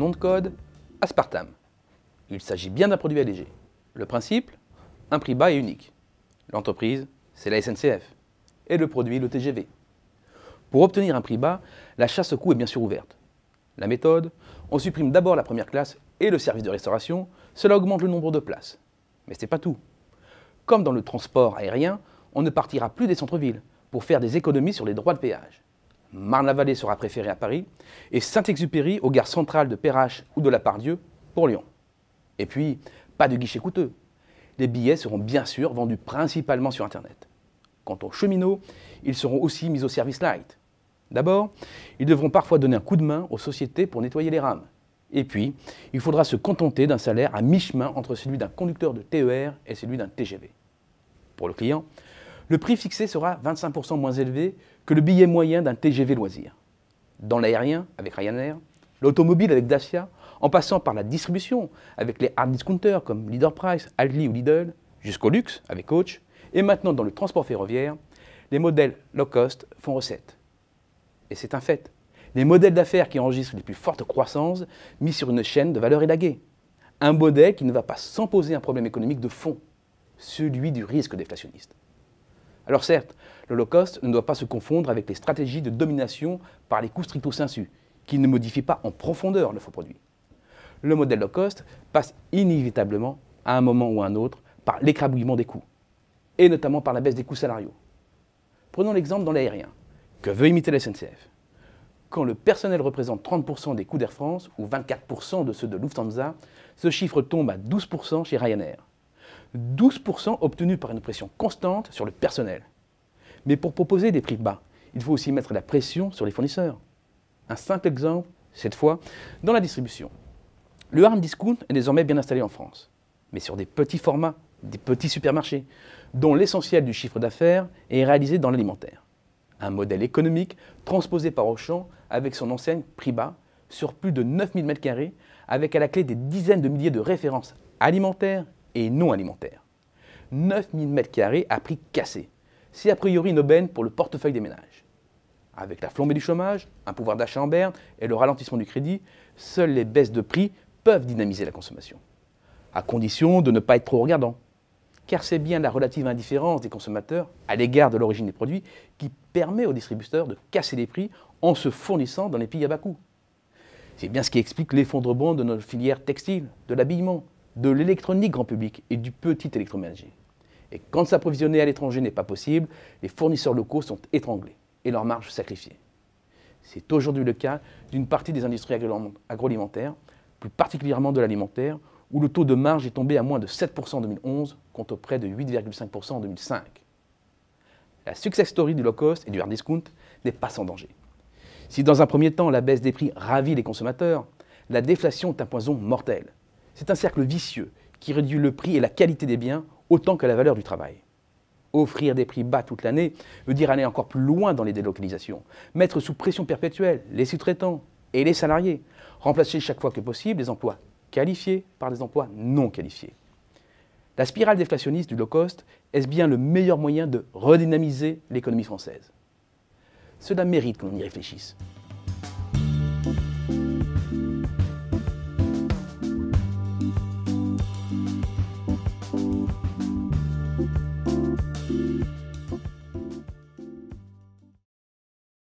nom de code, aspartame. Il s'agit bien d'un produit allégé. Le principe, un prix bas et unique. L'entreprise, c'est la SNCF. Et le produit, le TGV. Pour obtenir un prix bas, la chasse au coût est bien sûr ouverte. La méthode, on supprime d'abord la première classe et le service de restauration, cela augmente le nombre de places. Mais ce n'est pas tout. Comme dans le transport aérien, on ne partira plus des centres-villes pour faire des économies sur les droits de péage. Marne-la-Vallée sera préférée à Paris et Saint-Exupéry aux gares centrales de Perrache ou de la Part-Dieu pour Lyon. Et puis, pas de guichet coûteux. Les billets seront bien sûr vendus principalement sur Internet. Quant aux cheminots, ils seront aussi mis au service light. D'abord, ils devront parfois donner un coup de main aux sociétés pour nettoyer les rames. Et puis, il faudra se contenter d'un salaire à mi-chemin entre celui d'un conducteur de TER et celui d'un TGV. Pour le client, le prix fixé sera 25% moins élevé que le billet moyen d'un TGV loisir. Dans l'aérien, avec Ryanair, l'automobile avec Dacia, en passant par la distribution, avec les hard discounters comme Leader Price, Aldi ou Lidl, jusqu'au luxe, avec Coach, et maintenant dans le transport ferroviaire, les modèles low cost font recette. Et c'est un fait. Les modèles d'affaires qui enregistrent les plus fortes croissances mis sur une chaîne de valeur élaguée. Un modèle qui ne va pas sans poser un problème économique de fond, celui du risque déflationniste. Alors certes, le low cost ne doit pas se confondre avec les stratégies de domination par les coûts stricto sensu, qui ne modifient pas en profondeur le faux produit. Le modèle low cost passe inévitablement, à un moment ou à un autre, par l'écrabouillement des coûts, et notamment par la baisse des coûts salariaux. Prenons l'exemple dans l'aérien, que veut imiter la SNCF. Quand le personnel représente 30% des coûts d'Air France ou 24% de ceux de Lufthansa, ce chiffre tombe à 12% chez Ryanair. 12% obtenus par une pression constante sur le personnel. Mais pour proposer des prix bas, il faut aussi mettre la pression sur les fournisseurs. Un simple exemple, cette fois, dans la distribution. Le hard discount est désormais bien installé en France, mais sur des petits formats, des petits supermarchés, dont l'essentiel du chiffre d'affaires est réalisé dans l'alimentaire. Un modèle économique transposé par Auchan avec son enseigne prix bas sur plus de 9000 m², avec à la clé des dizaines de milliers de références alimentaires et non alimentaires. 9000 m² à prix cassé. C'est a priori une aubaine pour le portefeuille des ménages. Avec la flambée du chômage, un pouvoir d'achat en berne et le ralentissement du crédit, seules les baisses de prix peuvent dynamiser la consommation. À condition de ne pas être trop regardant. Car c'est bien la relative indifférence des consommateurs à l'égard de l'origine des produits qui permet aux distributeurs de casser les prix en se fournissant dans les pays à bas coût. C'est bien ce qui explique l'effondrement de notre filière textile, de l'habillement, de l'électronique grand public et du petit électroménager. Et quand s'approvisionner à l'étranger n'est pas possible, les fournisseurs locaux sont étranglés et leurs marges sacrifiées. C'est aujourd'hui le cas d'une partie des industries agroalimentaires, plus particulièrement de l'alimentaire, où le taux de marge est tombé à moins de 7% en 2011, contre près de 8,5% en 2005. La success story du low cost et du hard discount n'est pas sans danger. Si dans un premier temps, la baisse des prix ravit les consommateurs, la déflation est un poison mortel. C'est un cercle vicieux qui réduit le prix et la qualité des biens autant que la valeur du travail. Offrir des prix bas toute l'année veut dire aller encore plus loin dans les délocalisations, mettre sous pression perpétuelle les sous-traitants et les salariés, remplacer chaque fois que possible des emplois qualifiés par des emplois non qualifiés. La spirale déflationniste du low cost est bien le meilleur moyen de redynamiser l'économie française. Cela mérite qu'on y réfléchisse.